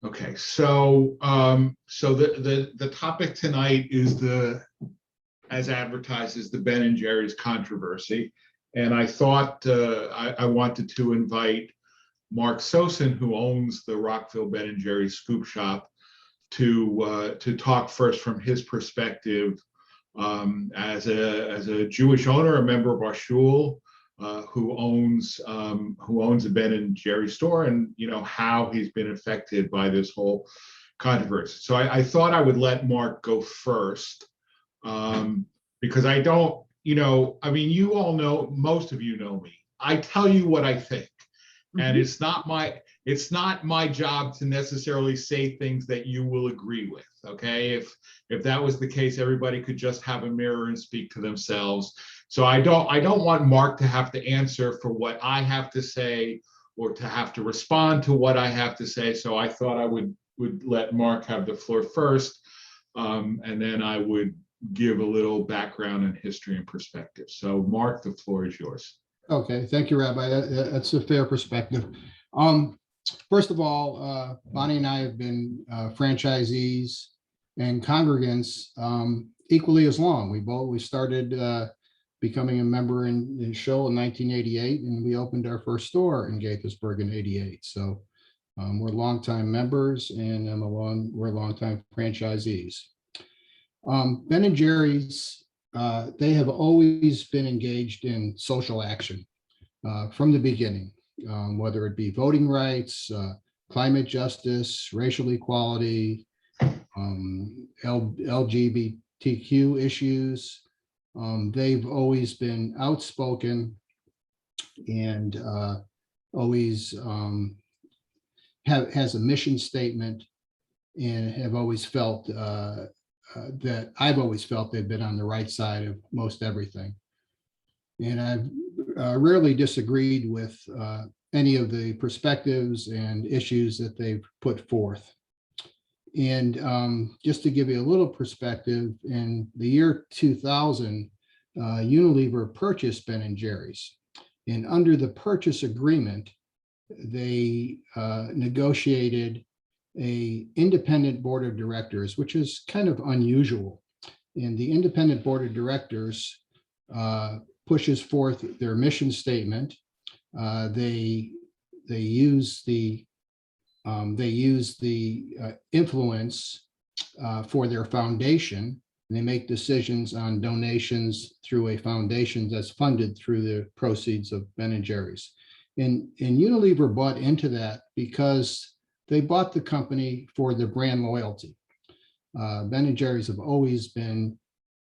Okay, so the topic tonight is as advertised, is the Ben and Jerry's controversy, and I thought I wanted to invite Mark Sosin, who owns the Rockville Ben and Jerry's Scoop Shop, to talk first from his perspective as a Jewish owner, a member of our shul, who owns a Ben and Jerry store, and how he's been affected by this whole controversy. So I thought I would let Mark go first, because I don't, I mean, you all know, most of you know me. I tell you what I think, and it's not my job to necessarily say things that you will agree with. Okay, if that was the case, everybody could just have a mirror and speak to themselves. So I don't want Mark to have to answer for what I have to say, or to have to respond to what I have to say. So I thought I would let Mark have the floor first, and then I would give a little background and history and perspective. So Mark, the floor is yours. Okay, thank you, Rabbi. That's a fair perspective. First of all, Bonnie and I have been franchisees and congregants equally as long. We started becoming a member in Show in 1988, and we opened our first store in Gaithersburg in 88. So we're longtime members, and we're longtime franchisees. Ben and Jerry's, they have always been engaged in social action from the beginning, whether it be voting rights, climate justice, racial equality, LGBTQ issues. They've always been outspoken and always has a mission statement, and have always felt that I've always felt they've been on the right side of most everything. And I've rarely disagreed with any of the perspectives and issues that they've put forth. And just to give you a little perspective, in the year 2000, Unilever purchased Ben and Jerry's. And under the purchase agreement, they negotiated an independent board of directors, which is kind of unusual. And the independent board of directors pushes forth their mission statement. They use the influence for their foundation. And they make decisions on donations through a foundation that's funded through the proceeds of Ben and Jerry's. And Unilever bought into that because they bought the company for the brand loyalty. Ben and Jerry's have always been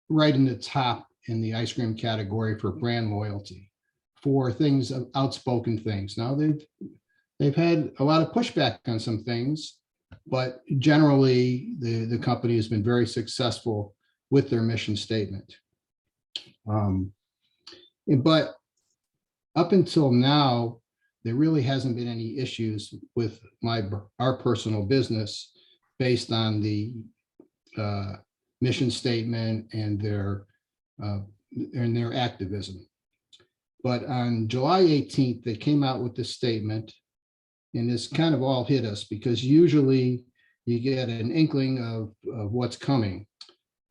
right in the top in the ice cream category for brand loyalty, for things, outspoken things. Now they've had a lot of pushback on some things, but generally the company has been very successful with their mission statement. But up until now, there really hasn't been any issues with our personal business based on the mission statement and their activism. But on July 18th, they came out with this statement, and this kind of all hit us because usually you get an inkling of what's coming.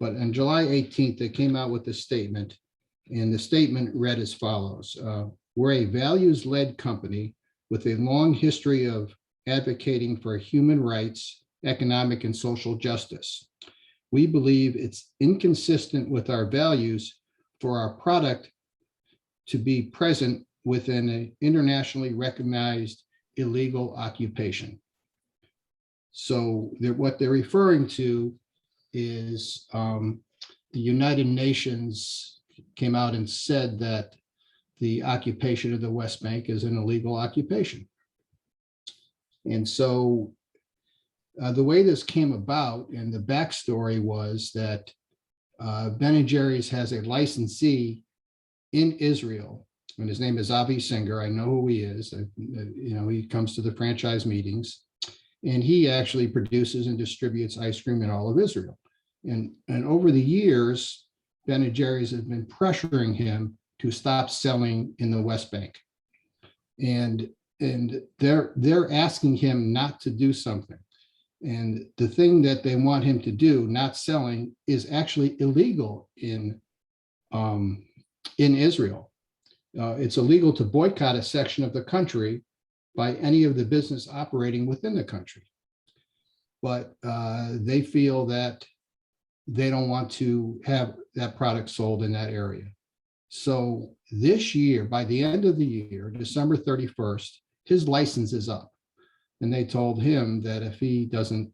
But on July 18th, they came out with this statement, and the statement read as follows. We're a values-led company with a long history of advocating for human rights, economic and social justice. We believe it's inconsistent with our values for our product to be present within an internationally recognized illegal occupation. So what they're referring to is the United Nations came out and said that the occupation of the West Bank is an illegal occupation. And so the way this came about, and the backstory was that Ben & Jerry's has a licensee in Israel, and his name is Avi Singer. I know who he is. He comes to the franchise meetings, and he actually produces and distributes ice cream in all of Israel. And over the years, Ben & Jerry's has been pressuring him to stop selling in the West Bank. And they're asking him not to do something. And the thing that they want him to do, not selling, is actually illegal in Israel. It's illegal to boycott a section of the country by any of the business operating within the country. But they feel that they don't want to have that product sold in that area. So this year, by the end of the year, December 31st, his license is up. And they told him that if he doesn't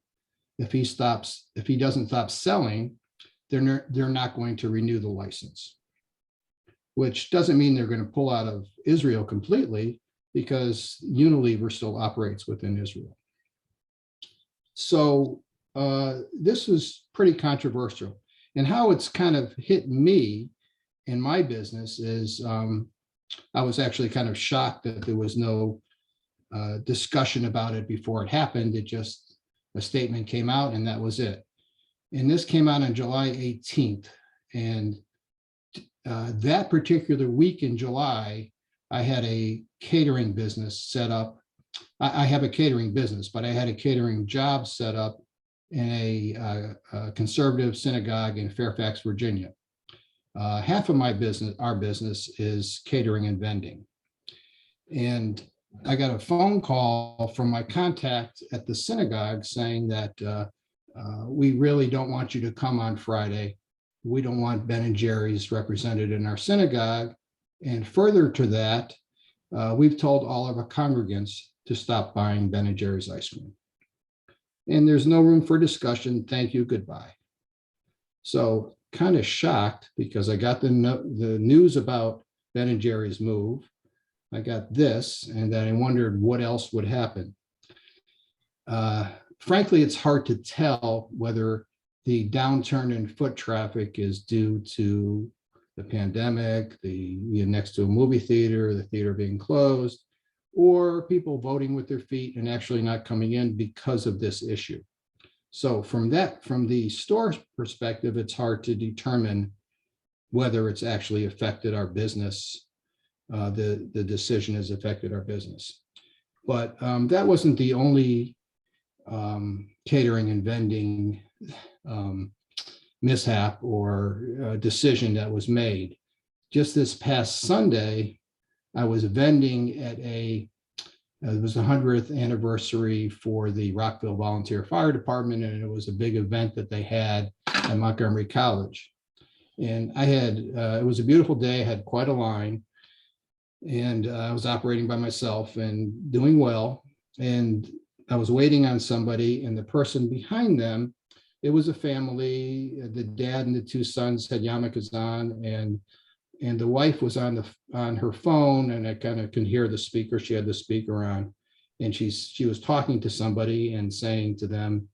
stop selling, they're not going to renew the license. Which doesn't mean they're going to pull out of Israel completely, because Unilever still operates within Israel. So this was pretty controversial. And how it's kind of hit me in my business is I was actually kind of shocked that there was no discussion about it before it happened. It just, a statement came out and that was it. And this came out on July 18th. And that particular week in July, I had a catering business set up. I have a catering business, but I had a catering job set up in a conservative synagogue in Fairfax, Virginia. Half of my business, our business, is catering and vending. And I got a phone call from my contact at the synagogue saying that we really don't want you to come on Friday. We don't want Ben and Jerry's represented in our synagogue. And further to that, we've told all of our congregants to stop buying Ben and Jerry's ice cream. And there's no room for discussion. Thank you, goodbye. So kind of shocked, because I got the news about Ben and Jerry's move. I got this, and then I wondered what else would happen. Frankly, it's hard to tell whether the downturn in foot traffic is due to the pandemic, next to a movie theater, the theater being closed, or people voting with their feet and actually not coming in because of this issue. So from the store perspective, it's hard to determine whether it's actually affected our business. The decision has affected our business. But that wasn't the only catering and vending mishap or decision that was made. Just this past Sunday, I was vending at it was the 100th anniversary for the Rockville Volunteer Fire Department, and it was a big event that they had at Montgomery College. And I had, it was a beautiful day, I had quite a line, and I was operating by myself and doing well. And I was waiting on somebody, and the person behind them, it was a family. The dad and the two sons had yarmulkes on, and the wife was on her phone, and I kind of can hear the speaker. She had the speaker on, and she was talking to somebody and saying to them,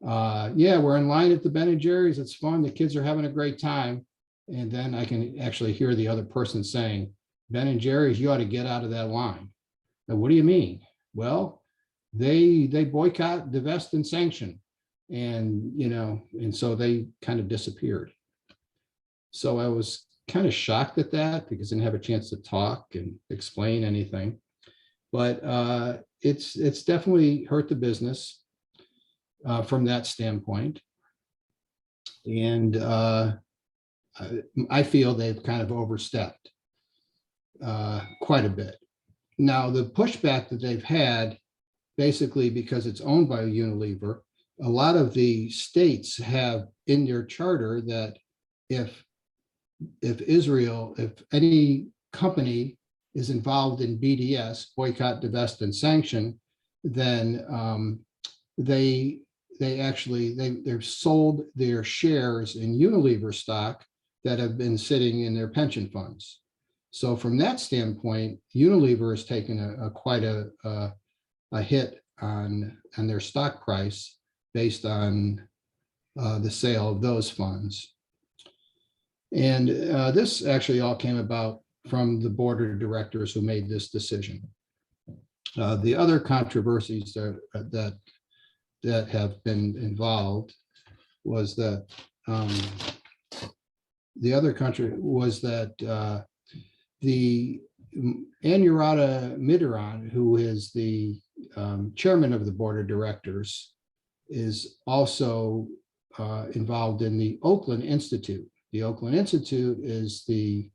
yeah, we're in line at the Ben and Jerry's. It's fun. The kids are having a great time. And then I can actually hear the other person saying, Ben and Jerry's, you ought to get out of that line. Now, what do you mean? Well, they boycott, divest, and sanction. And, and so they kind of disappeared. So I was kind of shocked at that, because I didn't have a chance to talk and explain anything. But it's definitely hurt the business from that standpoint. And I feel they've kind of overstepped quite a bit. Now, the pushback that they've had, basically because it's owned by Unilever, a lot of the states have in their charter that if any company is involved in BDS, boycott, divest, and sanction, then they've sold their shares in Unilever stock that have been sitting in their pension funds. So from that standpoint, Unilever has taken quite a hit on their stock price based on the sale of those funds. And this actually all came about from the board of directors who made this decision. The other controversies that have been involved was that the Anurata Midharan, who is the chairman of the board of directors, is also involved in the Oakland Institute. The Oakland Institute is the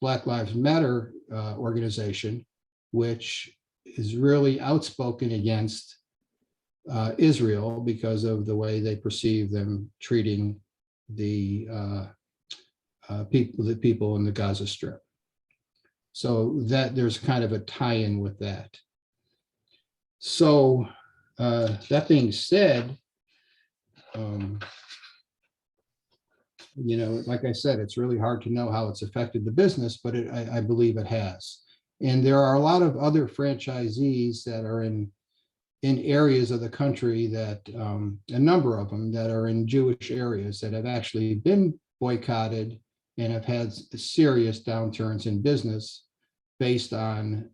Black Lives Matter organization, which is really outspoken against Israel because of the way they perceive them treating the people in the Gaza Strip. So that there's kind of a tie-in with that. So that being said, like I said, it's really hard to know how it's affected the business, but I believe it has. And there are a lot of other franchisees that are in areas of the country that, a number of them that are in Jewish areas that have actually been boycotted and have had serious downturns in business based on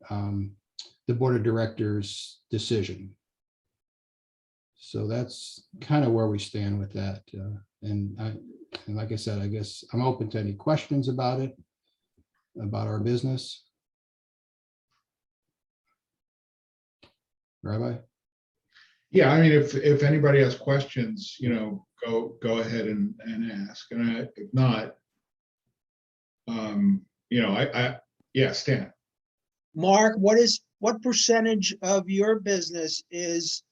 the board of directors' decision. So that's kind of where we stand with that. And like I said, I guess I'm open to any questions about it, about our business. Rabbi? Yeah, I mean, if anybody has questions, go ahead and ask. And if not, yeah, Stan. Mark, what percentage of your business is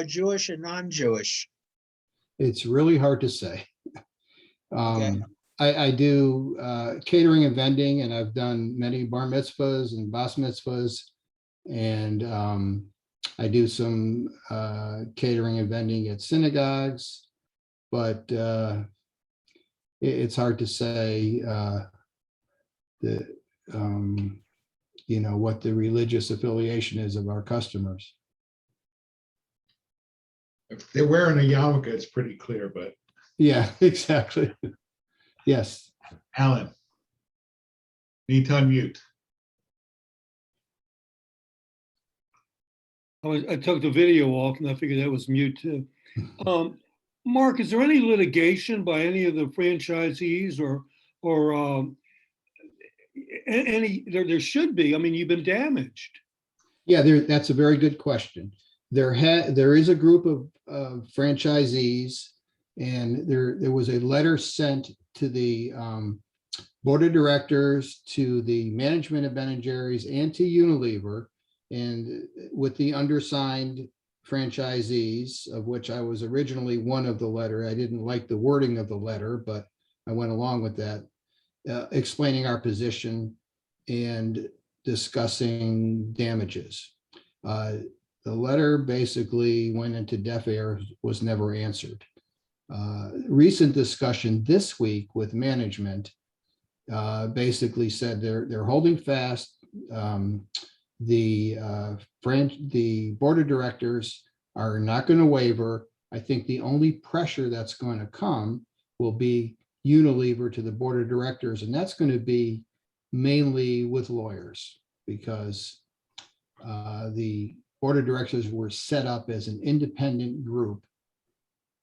Jewish and non-Jewish? It's really hard to say. Okay. I do catering and vending, and I've done many bar mitzvahs and bas mitzvahs, and I do some catering and vending at synagogues, but it's hard to say what the religious affiliation is of our customers. If they're wearing a yarmulke, it's pretty clear, but. Yeah, exactly. Yes. Alan, need to unmute. I took the video off and I figured that was mute too. Mark, is there any litigation by any of the franchisees or any, there should be, I mean, you've been damaged. Yeah, that's a very good question. There is a group of franchisees, and there was a letter sent to the board of directors, to the management of Ben & Jerry's, and to Unilever, and with the undersigned franchisees, of which I was originally one of the letter. I didn't like the wording of the letter, but I went along with that, explaining our position and discussing damages. The letter basically went into deaf ears, was never answered. Recent discussion this week with management basically said they're holding fast. The board of directors are not going to waver. I think the only pressure that's going to come will be Unilever to the board of directors, and that's going to be mainly with lawyers, because the board of directors were set up as an independent group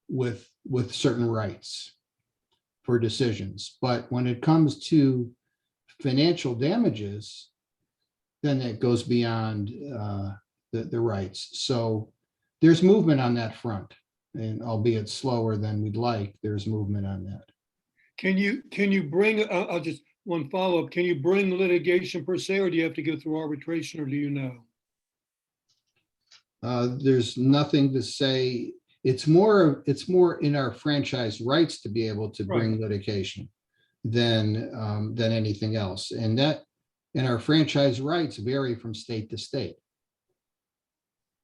with certain rights for decisions. But when it comes to financial damages, then it goes beyond the rights. So there's movement on that front, and albeit slower than we'd like, there's movement on that. Can you bring, I'll just one follow-up, can you bring litigation per se, or do you have to go through arbitration, or do you know? There's nothing to say. It's more in our franchise rights to be able to bring litigation than anything else. And our franchise rights vary from state to state.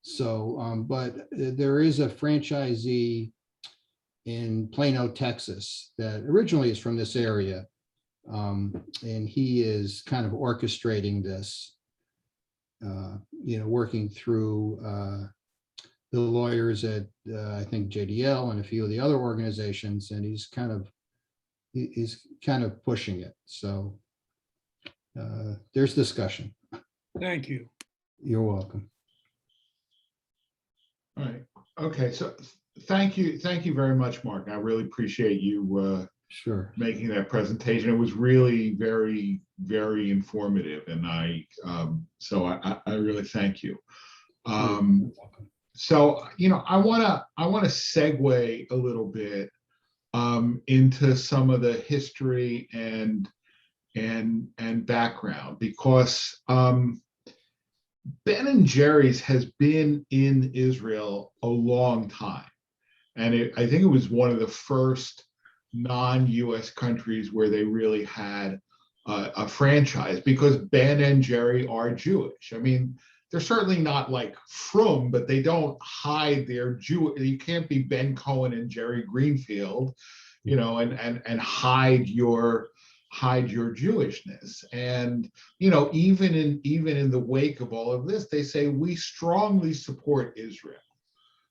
So, but there is a franchisee in Plano, Texas, that originally is from this area. And he is kind of orchestrating this, working through the lawyers at, I think, JDL and a few of the other organizations, and he's kind of pushing it. So there's discussion. Thank you. You're welcome. All right. Okay. So thank you very much, Mark. I really appreciate you Sure. making that presentation. It was really very, very informative, and I really thank you. So, I want to segue a little bit into some of the history and background, because Ben and Jerry's has been in Israel a long time. And I think it was one of the first non-US countries where they really had a franchise, because Ben and Jerry are Jewish. I mean, they're certainly not like frum, but they don't hide their Jew. You can't be Ben Cohen and Jerry Greenfield, and hide your Jewishness. And even in the wake of all of this, they say we strongly support Israel.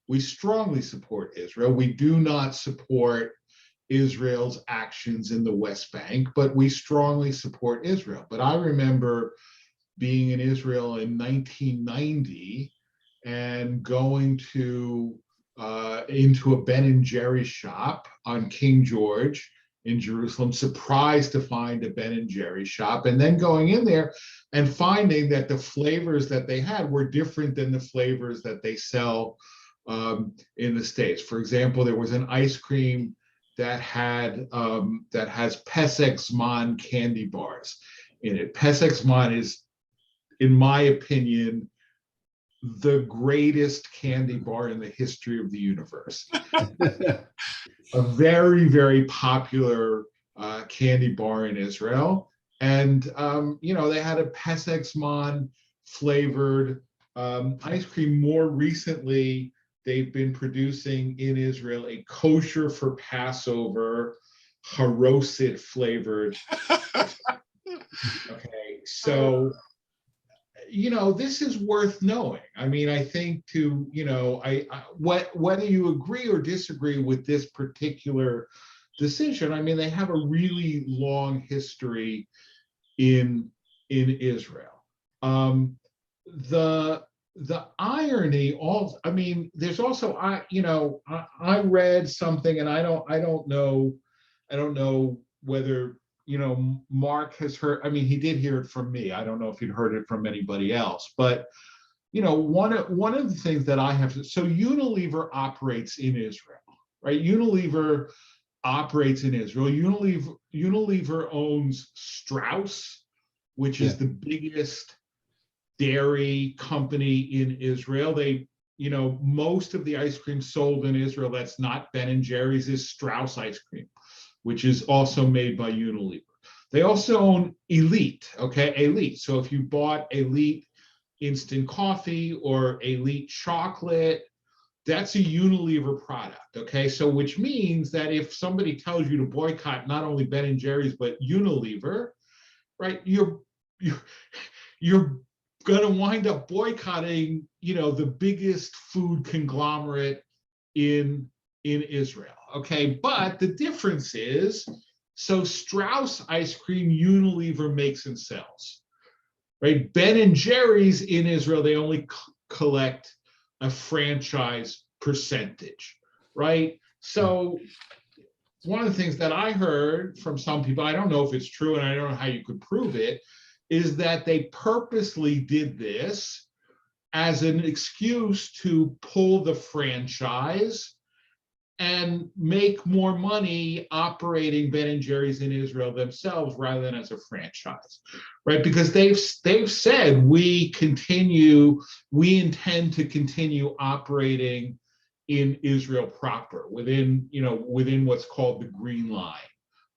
We strongly support Israel. We do not support Israel's actions in the West Bank, but we strongly support Israel. But I remember being in Israel in 1990 and going to into a Ben and Jerry shop on King George in Jerusalem, surprised to find a Ben and Jerry shop, and then going in there and finding that the flavors that they had were different than the flavors that they sell in the States. For example, there was an ice cream that has Pesach Zman candy bars in it. Pesach Zman is, in my opinion, the greatest candy bar in the history of the universe. A very, very popular candy bar in Israel. And, they had a Pesach Zman flavored ice cream. More recently, they've been producing in Israel a kosher for Passover haroset flavored. Okay, so this is worth knowing. I mean, I think whether you agree or disagree with this particular decision, I mean, they have a really long history in Israel. The irony, also, I mean, there's also I read something, and I don't know whether Mark has heard. I mean, he did hear it from me. I don't know if he'd heard it from anybody else, but one of the things that I have, so Unilever operates in Israel, right? Unilever operates in Israel. Unilever owns Strauss, which is the biggest dairy company in Israel. They, most of the ice cream sold in Israel that's not Ben and Jerry's is Strauss ice cream, which is also made by Unilever. They also own Elite, okay? Elite. So if you bought Elite instant coffee or Elite chocolate, that's a Unilever product, okay? So which means that if somebody tells you to boycott not only Ben and Jerry's, but Unilever, right, you're going to wind up boycotting, the biggest food conglomerate in Israel, okay? But the difference is, so Strauss ice cream, Unilever makes and sells, right? Ben and Jerry's in Israel, they only collect a franchise percentage, right? So one of the things that I heard from some people, I don't know if it's true and I don't know how you could prove it, is that they purposely did this as an excuse to pull the franchise and make more money operating Ben and Jerry's in Israel themselves rather than as a franchise, right? Because they've said we intend to continue operating in Israel proper, within what's called the Green Line,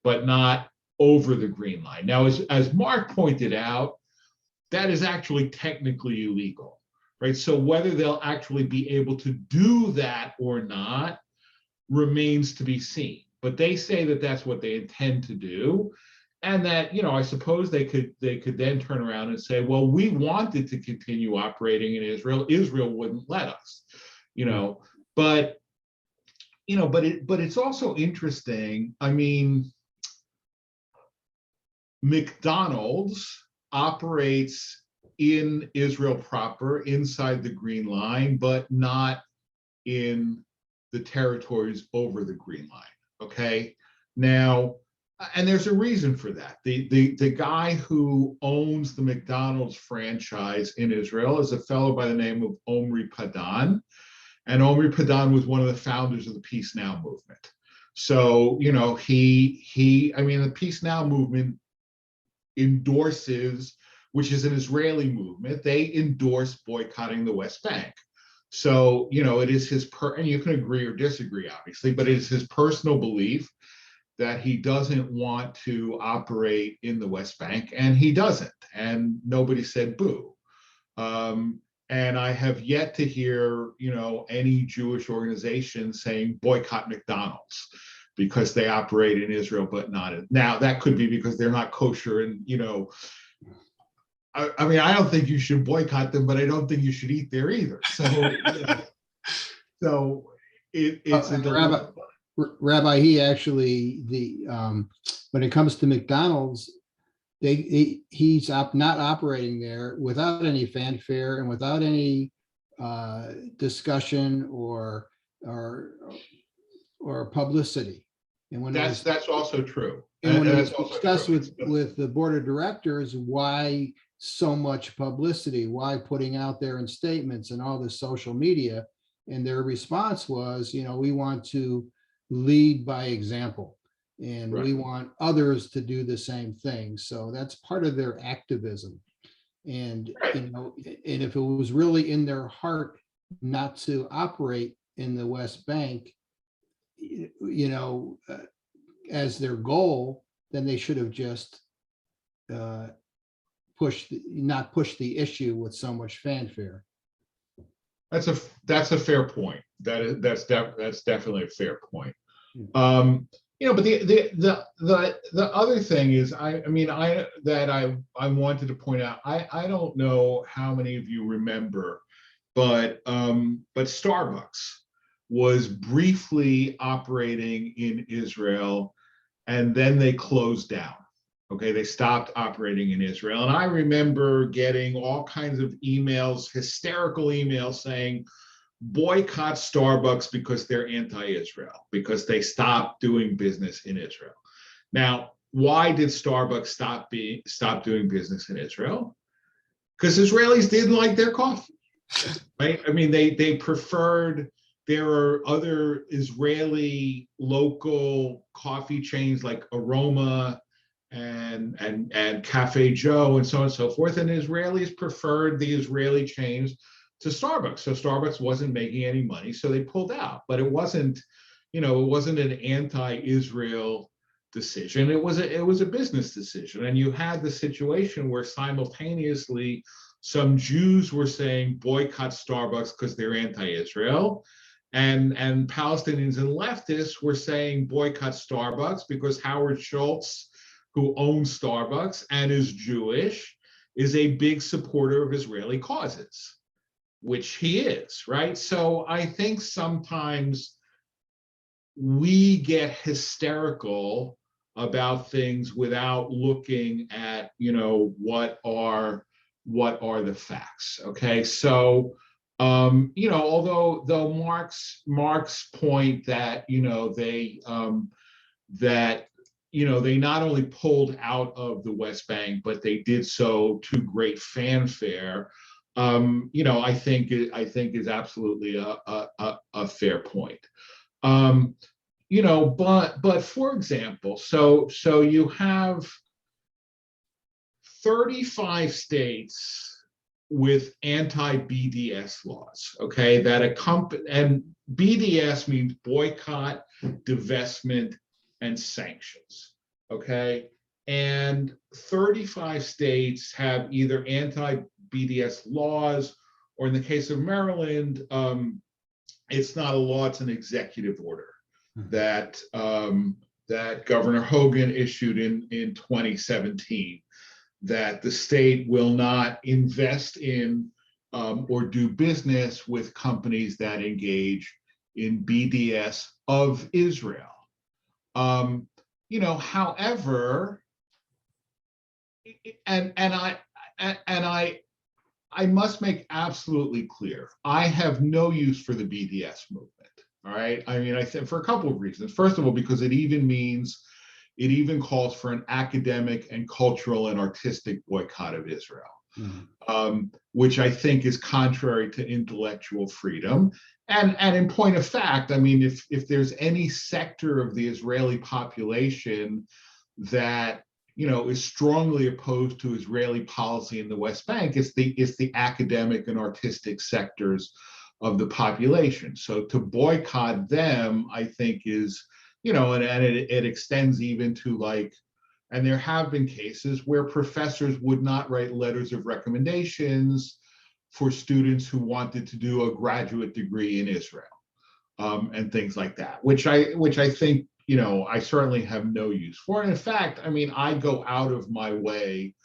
but not over the Green Line. Now, as Mark pointed out, that is actually technically illegal, right? So whether they'll actually be able to do that or not remains to be seen. But they say that that's what they intend to do, and that I suppose they could then turn around and say, well, we wanted to continue operating in Israel. Israel wouldn't let us, But but it's also interesting. I mean, McDonald's operates in Israel proper, inside the Green Line, but not in the territories over the Green Line. Okay. Now, and there's a reason for that. The guy who owns the McDonald's franchise in Israel is a fellow by the name of Omri Padan. and Omri Padan was one of the founders of the Peace Now movement. So, you know, I mean, the Peace Now movement endorses, which is an Israeli movement, they endorse boycotting the West Bank. So, you know, it is and you can agree or disagree, obviously, but it is his personal belief that he doesn't want to operate in the West Bank, and he doesn't, and nobody said boo. And I have yet to hear, you know, any Jewish organization saying boycott McDonald's because they operate in Israel, but not in. Now, that could be because they're not kosher, and, you know, I mean, I don't think you should boycott them, but I don't think you should eat there either. So, you know, so it's a dilemma. Rabbi, he actually, when it comes to McDonald's, he's not operating there without any fanfare and without any discussion or publicity. And when that's also true. And when it was discussed with the board of directors, why so much publicity, why putting out there in statements and all this social media, and their response was, you know, we want to lead by example, and we want others to do the same thing. So that's part of their activism. And, you know, and if it was really in their heart not to operate in the West Bank, you know, as their goal, then they should have just not pushed the issue with so much fanfare. That's a fair point. That's definitely a fair point. You know, but the other thing is, I wanted to point out. I don't know how many of you remember, but Starbucks was briefly operating in Israel, and then they closed down. Okay, they stopped operating in Israel. And I remember getting all kinds of emails, hysterical emails saying, boycott Starbucks because they're anti-Israel, because they stopped doing business in Israel. Now, why did Starbucks stop doing business in Israel? Because Israelis didn't like their coffee, right? I mean, they preferred. There are other Israeli local coffee chains like Aroma and Cafe Joe and so on and so forth. And Israelis preferred the Israeli chains to Starbucks. So Starbucks wasn't making any money, so they pulled out. But it wasn't, you know, it wasn't an anti-Israel decision. It was a business decision. And you had the situation where simultaneously some Jews were saying boycott Starbucks because they're anti-Israel. And Palestinians and leftists were saying boycott Starbucks because Howard Schultz, who owns Starbucks and is Jewish, is a big supporter of Israeli causes, which he is, right? So I think sometimes we get hysterical about things without looking at, you know, what are the facts, okay? So, you know, though Mark's point that, you know, they not only pulled out of the West Bank, but they did so to great fanfare, you know, I think is absolutely a fair point. You know, but for example, so you have 35 states with anti-BDS laws, okay, that and BDS means boycott, divestment, and sanctions, okay? And 35 states have either anti-BDS laws, or in the case of Maryland, it's not a law, it's an executive order that Governor Hogan issued in 2017, that the state will not invest in or do business with companies that engage in BDS of Israel. You know, however, and I must make absolutely clear, I have no use for the BDS movement. All right. I mean, I think for a couple of reasons. First of all, because it even calls for an academic and cultural and artistic boycott of Israel. which I think is contrary to intellectual freedom. And in point of fact, I mean, if there's any sector of the Israeli population that is strongly opposed to Israeli policy in the West Bank, it's the academic and artistic sectors of the population. So to boycott them, I think is, and it extends even to and there have been cases where professors would not write letters of recommendations for students who wanted to do a graduate degree in Israel, and things like that, which I think, I certainly have no use for. And in fact, I mean, I go out of my way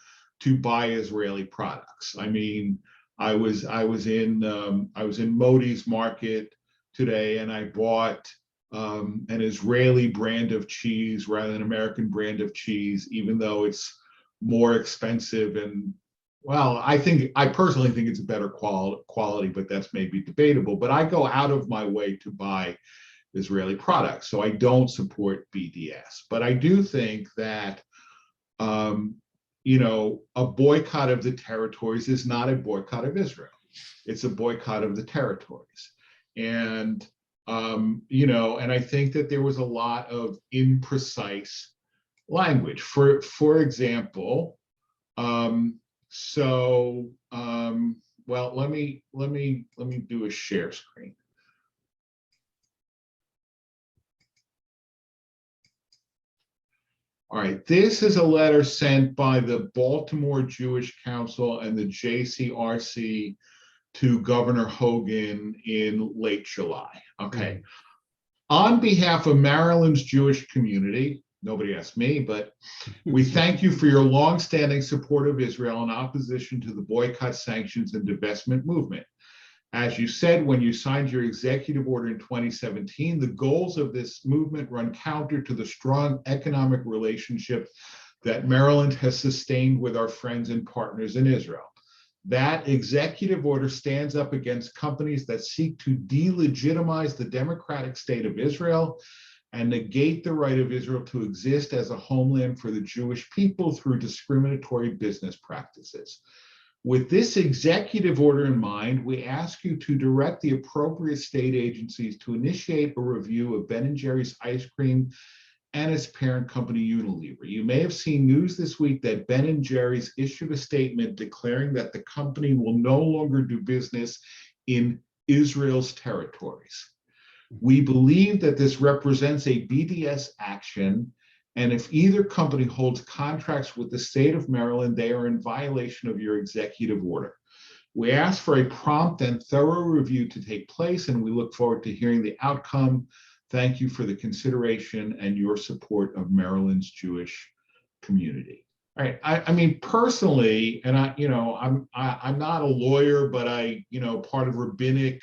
to buy Israeli products. I mean, I was in Modi's market today, and I bought an Israeli brand of cheese rather than an American brand of cheese, even though it's more expensive. And well, I personally think it's a better quality, but that's maybe debatable. But I go out of my way to buy Israeli products, so I don't support BDS. But I do think that a boycott of the territories is not a boycott of Israel. It's a boycott of the territories. And and I think that there was a lot of imprecise language. For example, well, let me do a share screen. All right, this is a letter sent by the Baltimore Jewish Council and the JCRC to Governor Hogan in late July. Okay. On behalf of Maryland's Jewish community, nobody asked me, but we thank you for your longstanding support of Israel in opposition to the boycott, sanctions, and divestment movement. As you said when you signed your executive order in 2017, the goals of this movement run counter to the strong economic relationship that Maryland has sustained with our friends and partners in Israel. That executive order stands up against companies that seek to delegitimize the democratic state of Israel and negate the right of Israel to exist as a homeland for the Jewish people through discriminatory business practices. With this executive order in mind, we ask you to direct the appropriate state agencies to initiate a review of Ben & Jerry's ice cream and its parent company Unilever. You may have seen news this week that Ben & Jerry's issued a statement declaring that the company will no longer do business in Israel's territories. We believe that this represents a BDS action, and if either company holds contracts with the state of Maryland, they are in violation of your executive order. We ask for a prompt and thorough review to take place, and we look forward to hearing the outcome. Thank you for the consideration and your support of Maryland's Jewish community. All right. I mean, personally, and I'm not a lawyer, but part of rabbinic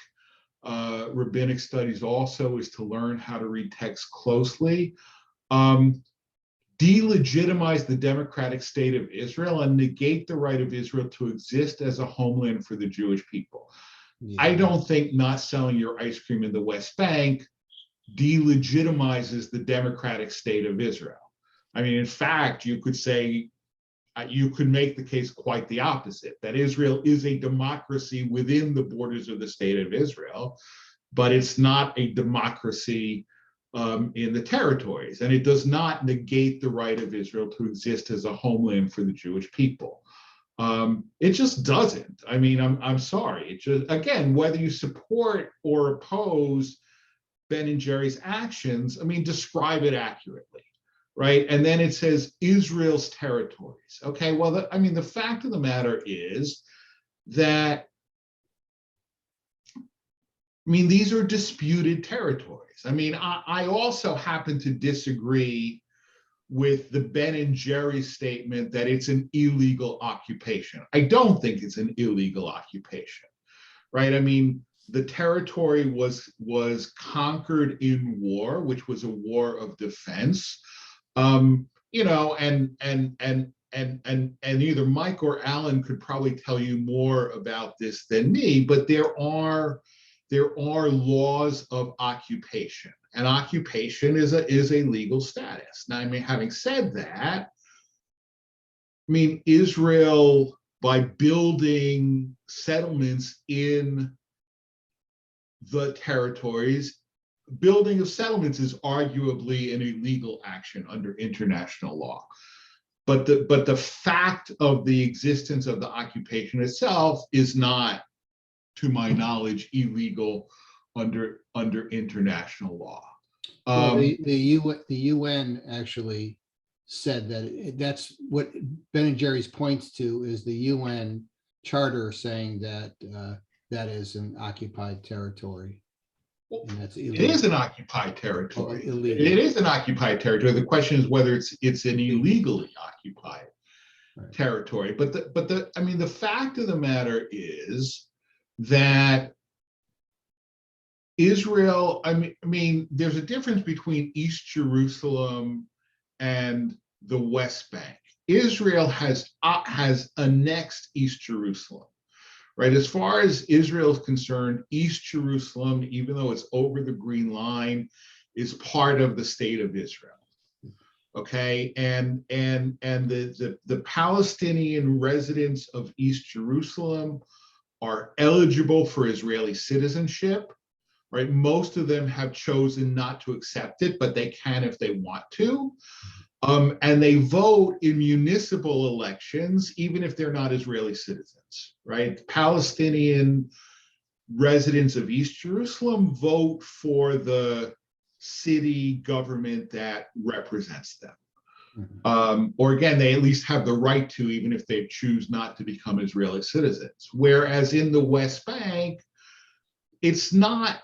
studies also is to learn how to read text closely. Delegitimize the democratic state of Israel and negate the right of Israel to exist as a homeland for the Jewish people. Yeah. I don't think not selling your ice cream in the West Bank delegitimizes the democratic state of Israel. I mean, in fact, you could make the case quite the opposite, that Israel is a democracy within the borders of the state of Israel, but it's not a democracy in the territories, and it does not negate the right of Israel to exist as a homeland for the Jewish people. It just doesn't. I mean, I'm sorry. It just, again, whether you support or oppose Ben & Jerry's actions, I mean, describe it accurately, right? And then it says Israel's territories. Okay, well, the fact of the matter is that, these are disputed territories. I also happen to disagree with the Ben & Jerry statement that it's an illegal occupation. I don't think it's an illegal occupation, right? The territory was conquered in war, which was a war of defense. And either Mike or Alan could probably tell you more about this than me, but there are laws of occupation, and occupation is a legal status. Now, having said that, Israel by building settlements in the territories. Building of settlements is arguably an illegal action under international law. But the fact of the existence of the occupation itself is not, to my knowledge, illegal under international law. Well, the UN actually said that that's what Ben and Jerry's points to, is the UN charter saying that that is an occupied territory. And that's It illegal. is an occupied territory. Oh, illegal. It is an occupied territory. The question is whether it's an illegally occupied territory. But the fact of the matter is that Israel, there's a difference between East Jerusalem and the West Bank. Israel has annexed East Jerusalem, right? As far as Israel is concerned, East Jerusalem, even though it's over the Green Line, is part of the state of Israel. Okay, and the Palestinian residents of East Jerusalem are eligible for Israeli citizenship, right? Most of them have chosen not to accept it, but they can if they want to. And they vote in municipal elections, even if they're not Israeli citizens, right? Palestinian residents of East Jerusalem vote for the city government that represents them. Or again, they at least have the right to, even if they choose not to become Israeli citizens. Whereas in the West Bank, it's not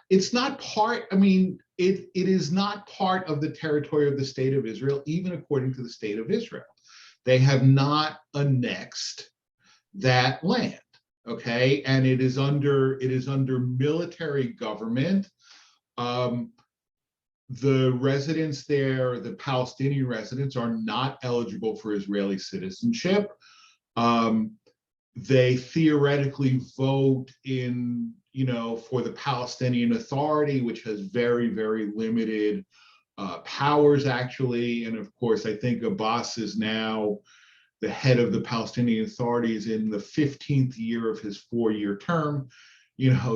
part, it is not part of the territory of the state of Israel, even according to the state of Israel. They have not annexed that land, okay? And it is under military government. The residents there, the Palestinian residents, are not eligible for Israeli citizenship. They theoretically vote for the Palestinian Authority, which has very, very limited powers, actually. And of course, I think Abbas is now the head of the Palestinian Authority, is in the 15th year of his 4-year term,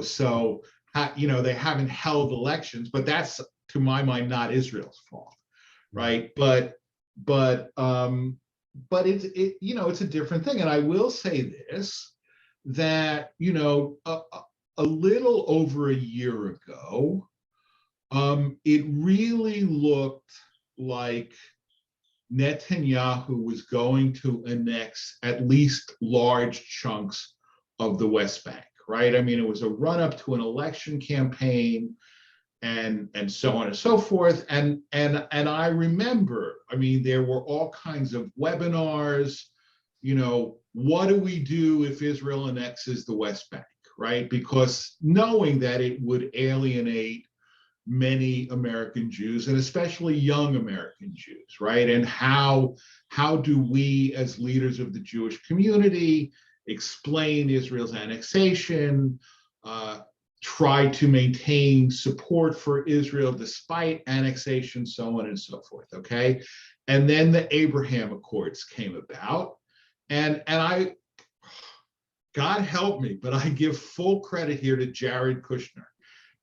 so they haven't held elections, but that's, to my mind, not Israel's fault, right? But it's a different thing. And I will say this, that a little over a year ago, it really looked like Netanyahu was going to annex at least large chunks of the West Bank, right? It was a run-up to an election campaign, and so on and so forth. And I remember, there were all kinds of webinars, what do we do if Israel annexes the West Bank, right? Because knowing that it would alienate many American Jews, and especially young American Jews, right? And how do we, as leaders of the Jewish community, explain Israel's annexation, try to maintain support for Israel despite annexation, so on and so forth, okay? And then the Abraham Accords came about, and I, God help me, but I give full credit here to Jared Kushner,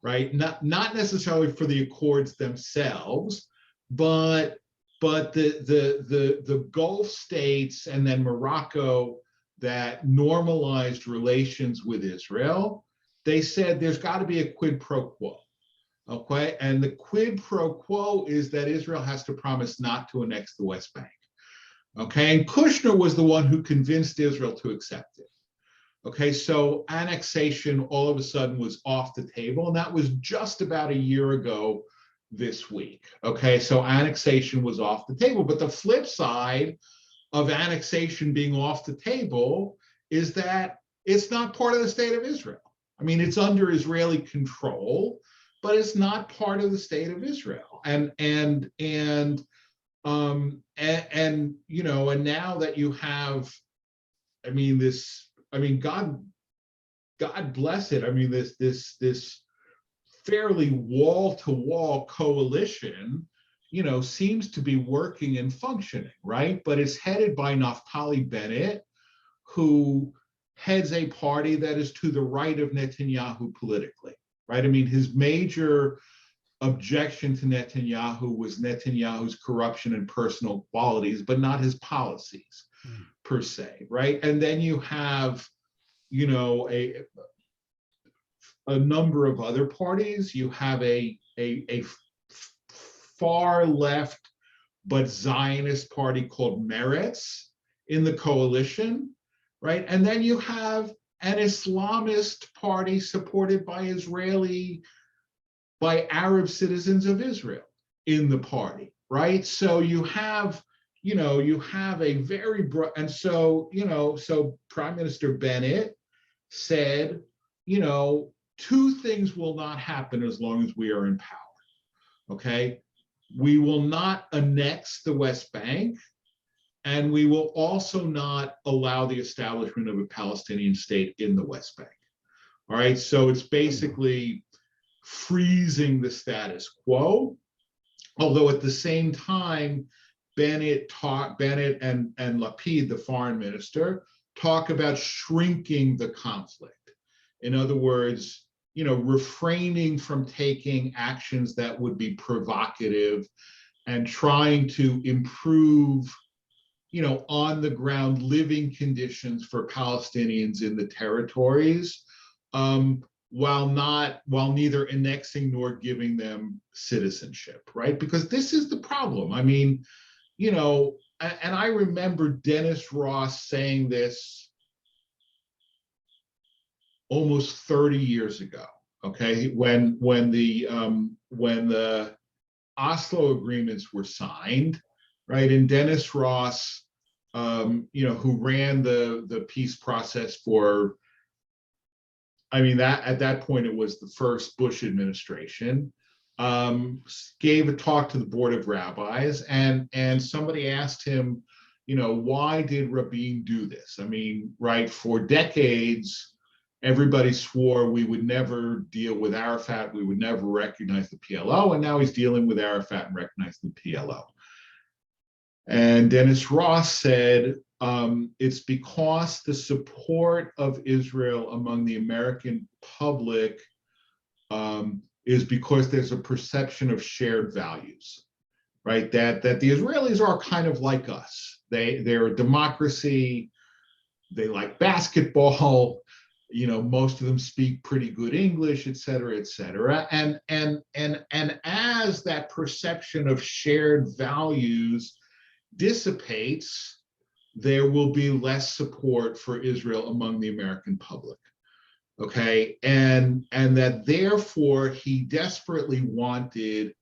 right? Not necessarily for the accords themselves, but the Gulf states and then Morocco that normalized relations with Israel. They said there's got to be a quid pro quo, okay? And the quid pro quo is that Israel has to promise not to annex the West Bank, okay? And Kushner was the one who convinced Israel to accept it, okay? So annexation all of a sudden was off the table, and that was just about a year ago this week, okay? So annexation was off the table, but the flip side of annexation being off the table is that it's not part of the state of Israel. It's under Israeli control, but it's not part of the state of Israel. And now that you have, God bless it. This fairly wall-to-wall coalition, seems to be working and functioning, right? But it's headed by Naftali Bennett, who heads a party that is to the right of Netanyahu politically, right? I mean, his major objection to Netanyahu was Netanyahu's corruption and personal qualities, but not his policies per se, right? And then you have, you know, a number of other parties. You have a far left but Zionist party called Meretz in the coalition, right? And then you have an Islamist party supported by Arab citizens of Israel in the party, right? So you have, you know, you have a very broad, and so, you know, so Prime Minister Bennett said, you know, two things will not happen as long as we are in power, okay? We will not annex the West Bank, and we will also not allow the establishment of a Palestinian state in the West Bank. All right, so it's basically freezing the status quo, although at the same time, Bennett and Lapid, the foreign minister, talk about shrinking the conflict. In other words, you know, refraining from taking actions that would be provocative and trying to improve, you know, on the ground living conditions for Palestinians in the territories, while neither annexing nor giving them citizenship, right? Because this is the problem. I mean, you know, and I remember Dennis Ross saying this almost 30 years ago, okay, when the Oslo agreements were signed, right? And Dennis Ross, you know, who ran the peace process for, I mean, that at that point it was the first Bush administration, gave a talk to the Board of Rabbis, and somebody asked him, you know, why did Rabin do this? I mean, right, for decades, everybody swore we would never deal with Arafat, we would never recognize the PLO, and now he's dealing with Arafat and recognizing the PLO. And Dennis Ross said, it's because the support of Israel among the American public is because there's a perception of shared values, right? That the Israelis are kind of like us. They're a democracy, they like basketball, you know, most of them speak pretty good English, et cetera, et cetera. And as that perception of shared values dissipates, there will be less support for Israel among the American public. Okay, and that therefore he desperately wanted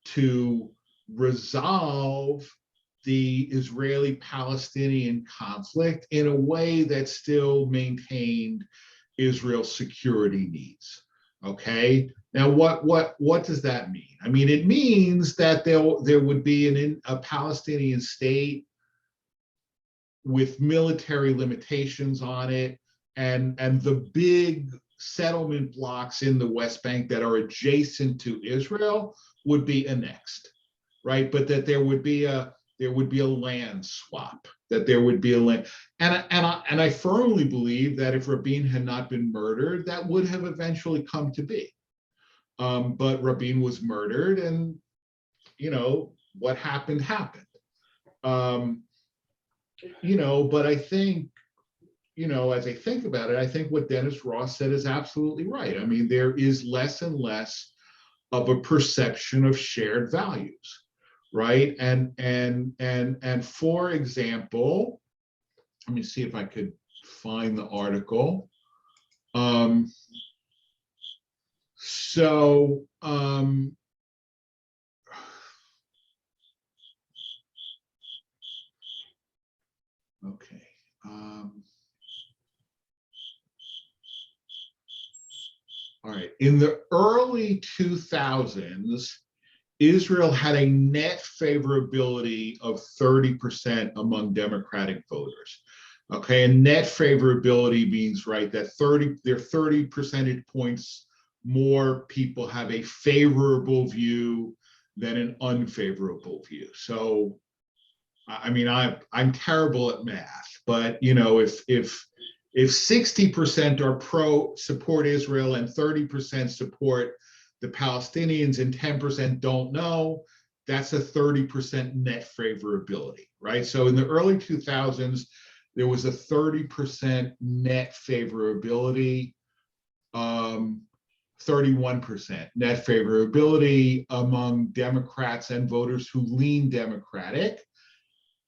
to resolve the Israeli-Palestinian conflict in a way that still maintained Israel's security needs. Okay, now what does that mean? I mean, it means that there would be a Palestinian state with military limitations on it, and the big settlement blocks in the West Bank that are adjacent to Israel would be annexed, right? But that there would be a land swap, that there would be a land, and I firmly believe that if Rabin had not been murdered, that would have eventually come to be. But Rabin was murdered, and you know what happened. You know, but I think, you know, as I think about it, I think what Dennis Ross said is absolutely right. I mean, there is less and less of a perception of shared values, right? And for example, let me see if I could find the article. Okay. All right. In the early 2000s, Israel had a net favorability of 30% among Democratic voters. Okay, and net favorability means, right, that there are 30 percentage points more people have a favorable view than an unfavorable view. So I mean, I'm terrible at math, but you know, if 60% are pro support Israel and 30% support the Palestinians and 10% don't know, that's a 30% net favorability, right? So in the early 2000s, there was a 30% net favorability, 31% net favorability among Democrats and voters who lean Democratic.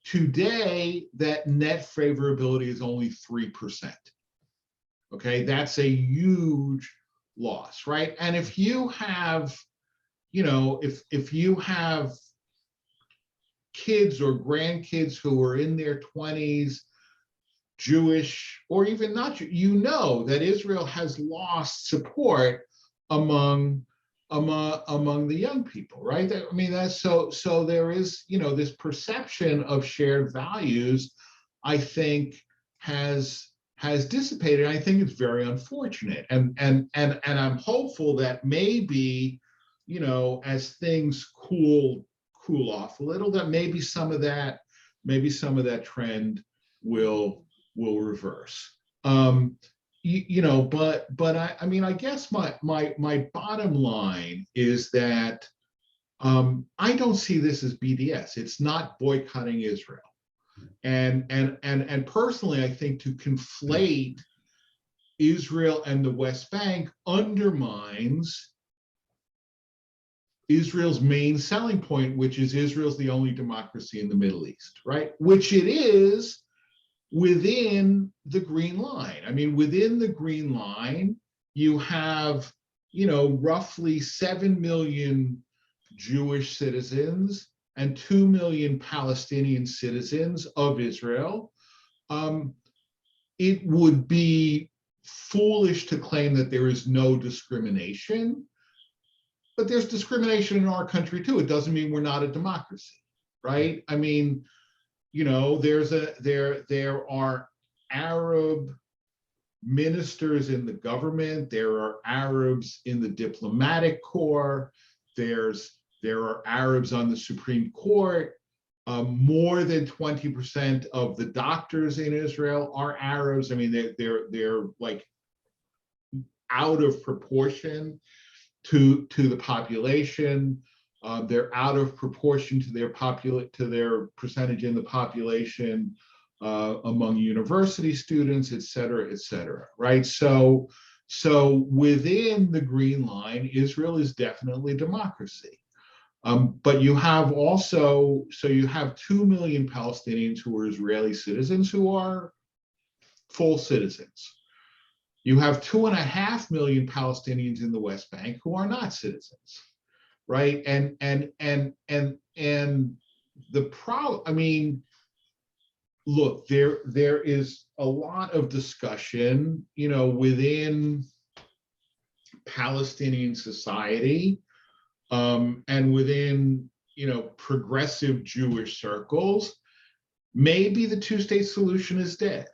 Today, that net favorability is only 3%. Okay, that's a huge loss, right? And if you have, you know, if you have kids or grandkids who are in their 20s, Jewish or even not, you know that Israel has lost support among the young people, right? I mean, that's so there is, you know, this perception of shared values, I think has dissipated. I think it's very unfortunate. And I'm hopeful that maybe, you know, as things cool off a little, that maybe some of that trend will reverse. You know, but I mean, I guess my bottom line is that I don't see this as BDS. It's not boycotting Israel. And personally, I think to conflate Israel and the West Bank undermines Israel's main selling point, which is Israel's the only democracy in the Middle East, right? Which it is within the Green Line. I mean, within the Green Line, you have, you know, roughly 7 million Jewish citizens and 2 million Palestinian citizens of Israel. It would be foolish to claim that there is no discrimination, but there's discrimination in our country too. It doesn't mean we're not a democracy, right? I mean, you know, there are Arab ministers in the government, there are Arabs in the diplomatic corps, there are Arabs on the Supreme Court. More than 20% of the doctors in Israel are Arabs. I mean, they're like out of proportion to the population. They're out of proportion to their percentage in the population among university students, et cetera, right? So within the Green Line, Israel is definitely democracy. But you have also, so you have 2 million Palestinians who are Israeli citizens who are full citizens. You have 2.5 million Palestinians in the West Bank who are not citizens, right? And the problem, I mean, look, there is a lot of discussion, you know, within Palestinian society and within, you know, progressive Jewish circles. Maybe the two-state solution is dead,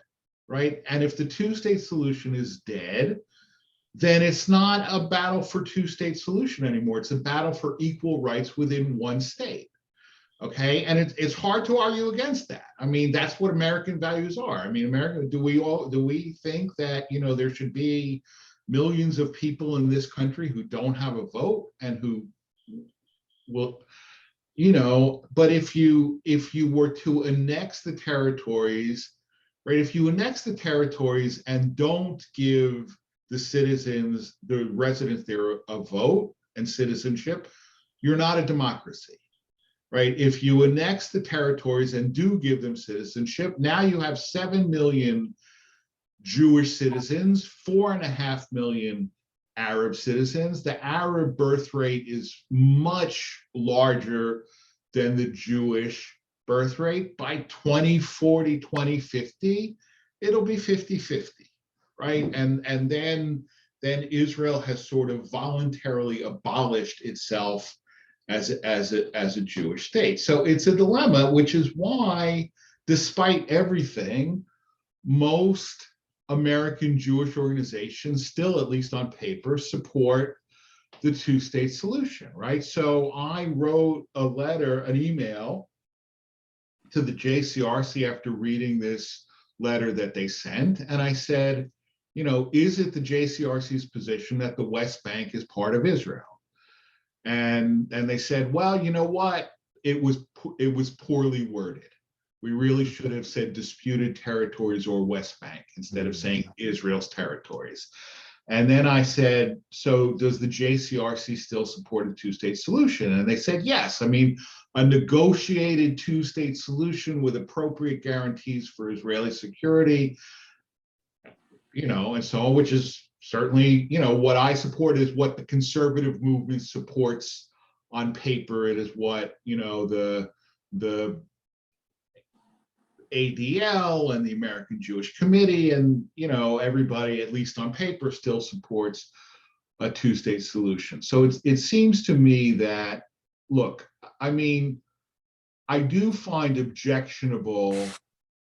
right? And if the two-state solution is dead, then it's not a battle for two-state solution anymore. It's a battle for equal rights within one state. Okay, and it's hard to argue against that. I mean, that's what American values are. I mean, America, do we think that, you know, there should be millions of people in this country who don't have a vote and who will, you know, but if you were to annex the territories, right, if you annex the territories and don't give the citizens, the residents there, a vote and citizenship, you're not a democracy. Right? If you annex the territories and do give them citizenship, now you have 7 million Jewish citizens, 4.5 million Arab citizens. The Arab birth rate is much larger than the Jewish birth rate. By 2040, 2050, it'll be 50-50, right? And then Israel has sort of voluntarily abolished itself as a Jewish state. So it's a dilemma, which is why, despite everything, most American Jewish organizations still, at least on paper, support the two-state solution, right? So I wrote a letter, an email to the JCRC after reading this letter that they sent, and I said, you know, is it the JCRC's position that the West Bank is part of Israel? And they said, well, you know what? It was poorly worded. We really should have said disputed territories or West Bank instead of saying Israel's territories. And then I said, so does the JCRC still support a two-state solution? And they said, yes. I mean, a negotiated two-state solution with appropriate guarantees for Israeli security, you know, and so on, which is certainly, you know, what I support is what the conservative movement supports on paper. It is what, you know, the ADL and the American Jewish Committee and, you know, everybody, at least on paper, still supports a two-state solution. So it seems to me that, look, I mean, I do find objectionable,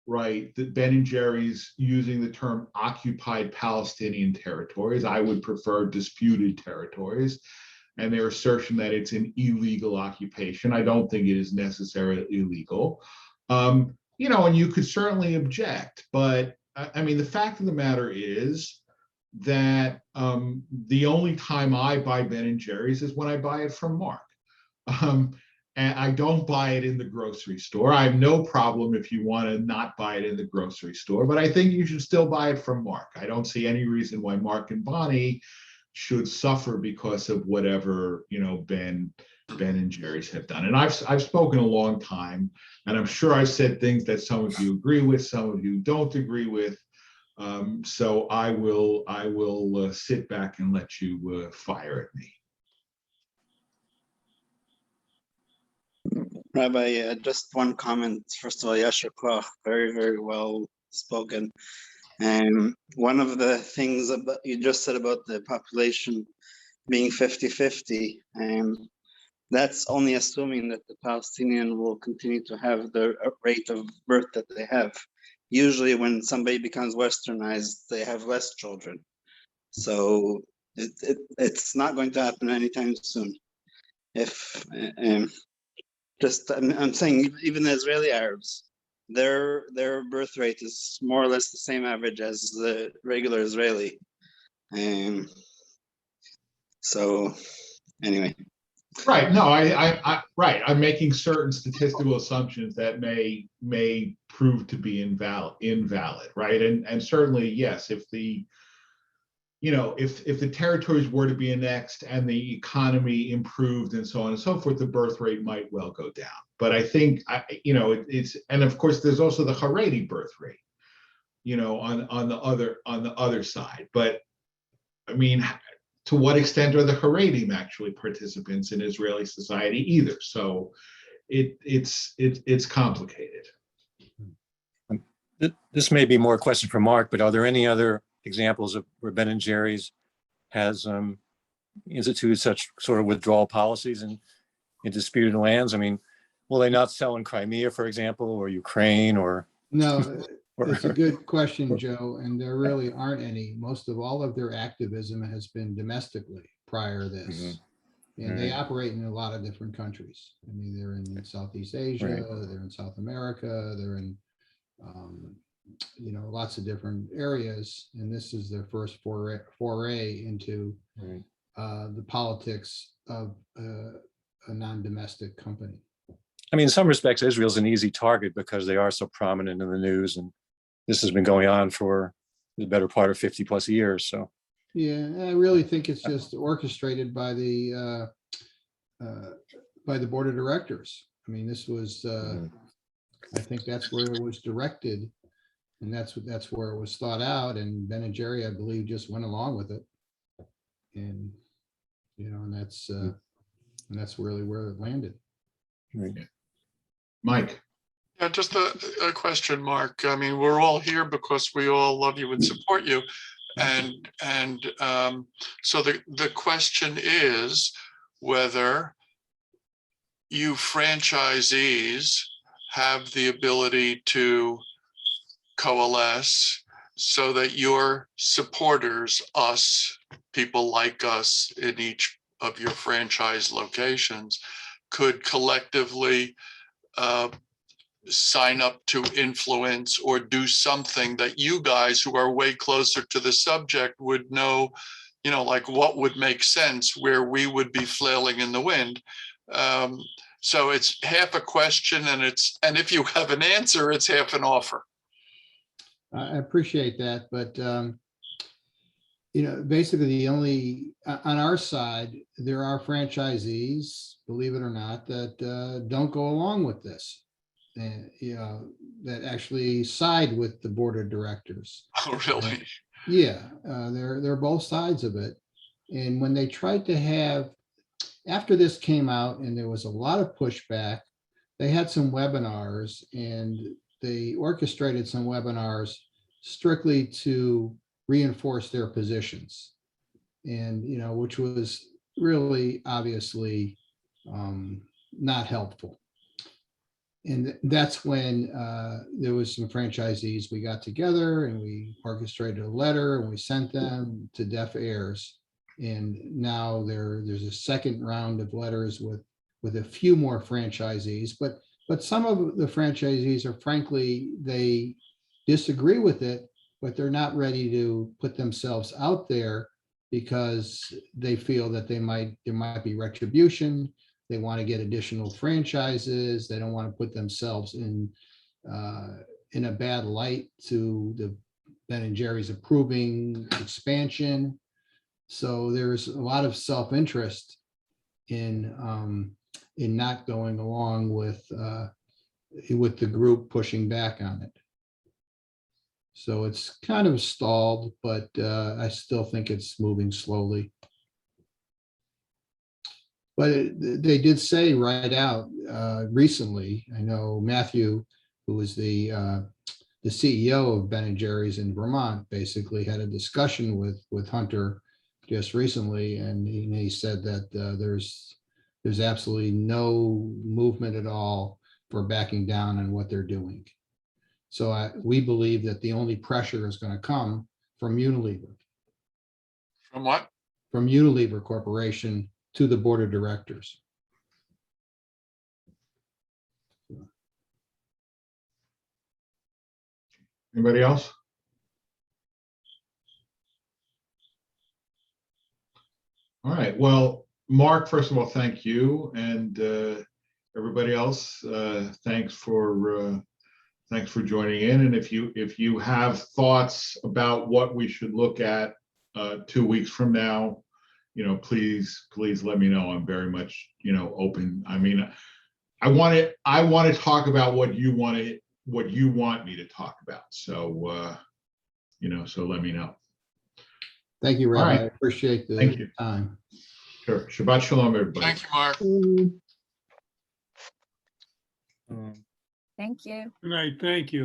right, that Ben and Jerry's using the term occupied Palestinian territories. I would prefer disputed territories, and their assertion that it's an illegal occupation. I don't think it is necessarily illegal. You know, and you could certainly object, but I mean, the fact of the matter is that the only time I buy Ben and Jerry's is when I buy it from Mark. And I don't buy it in the grocery store. I have no problem if you want to not buy it in the grocery store, but I think you should still buy it from Mark. I don't see any reason why Mark and Bonnie should suffer because of whatever, you know, Ben and Jerry's have done. And I've spoken a long time, and I'm sure I've said things that some of you agree with, some of you don't agree with. So I will sit back and let you fire at me. Rabbi, just one comment. First of all, Yasher Koach, very, very well spoken. And one of the things about you just said about the population being 50-50, that's only assuming that the Palestinian will continue to have the rate of birth that they have. Usually when somebody becomes westernized, they have less children. So it's not going to happen anytime soon. If I'm saying even the Israeli Arabs, their birth rate is more or less the same average as the regular Israeli. So anyway. Right. No, right. I'm making certain statistical assumptions that may prove to be invalid. Right. And certainly, yes, if the, you know, if the territories were to be annexed and the economy improved and so on and so forth, the birth rate might well go down. But I think, you know, it's, and of course, there's also the Haredi birth rate, you know, on the other side. But I mean, to what extent are the Haredim actually participants in Israeli society either? So it's complicated. This may be more a question for Mark, but are there any other examples of where Ben and Jerry's has instituted such sort of withdrawal policies in disputed lands? I mean, will they not sell in Crimea, for example, or Ukraine, or? No, it's a good question, Joe, and there really aren't any. Most of all of their activism has been domestically prior to this. And they operate in a lot of different countries. I mean, they're in Southeast Asia, they're in South America, they're in, you know, lots of different areas. And this is their first foray into the politics of a non-domestic company. I mean, in some respects, Israel's an easy target because they are so prominent in the news, and this has been going on for the better part of 50 plus years. So, yeah, I really think it's just orchestrated by the board of directors. I mean, this was, I think that's where it was directed, and that's where it was thought out. And Ben and Jerry, I believe, just went along with it, and you know, and that's really where it landed. Mike. Yeah, just a question, Mark. I mean, we're all here because we all love you and support you. And so the question is whether you franchisees have the ability to coalesce so that your supporters, us, people like us in each of your franchise locations, could collectively sign up to influence or do something that you guys who are way closer to the subject would know, like what would make sense where we would be flailing in the wind. So it's half a question, and if you have an answer, it's half an offer. I appreciate that, but basically the only, on our side, there are franchisees, believe it or not, that don't go along with this. And, that actually side with the board of directors. Oh, really? Yeah, they're both sides of it. And when they tried to have, after this came out and there was a lot of pushback, they had some webinars and they orchestrated some webinars strictly to reinforce their positions. And, which was really obviously not helpful. And that's when there was some franchisees, we got together and we orchestrated a letter and we sent them to deaf ears. And now there's a second round of letters with a few more franchisees, but some of the franchisees are, frankly, they disagree with it, but they're not ready to put themselves out there because they feel that there might be retribution. They want to get additional franchises. They don't want to put themselves in a bad light to the Ben and Jerry's approving expansion. So there's a lot of self-interest in not going along with the group pushing back on it. So it's kind of stalled, but I still think it's moving slowly. But they did say right out recently, I know Matthew, who was the CEO of Ben and Jerry's in Vermont, basically had a discussion with Hunter just recently, and he said that there's absolutely no movement at all for backing down on what they're doing. So we believe that the only pressure is going to come from Unilever. From what? From Unilever Corporation to the board of directors. Anybody else? All right. Well, Mark, first of all, thank you, and everybody else, thanks for joining in. And if you have thoughts about what we should look at 2 weeks from now, please let me know. I'm very much open. I mean, I want to talk about what you want me to talk about. So so let me know. Thank you, Rabbi. All right. I appreciate the Thank you. time. Sure. Shabbat shalom, everybody. Thank you, Mark. Um, Thank you. Good night, thank you.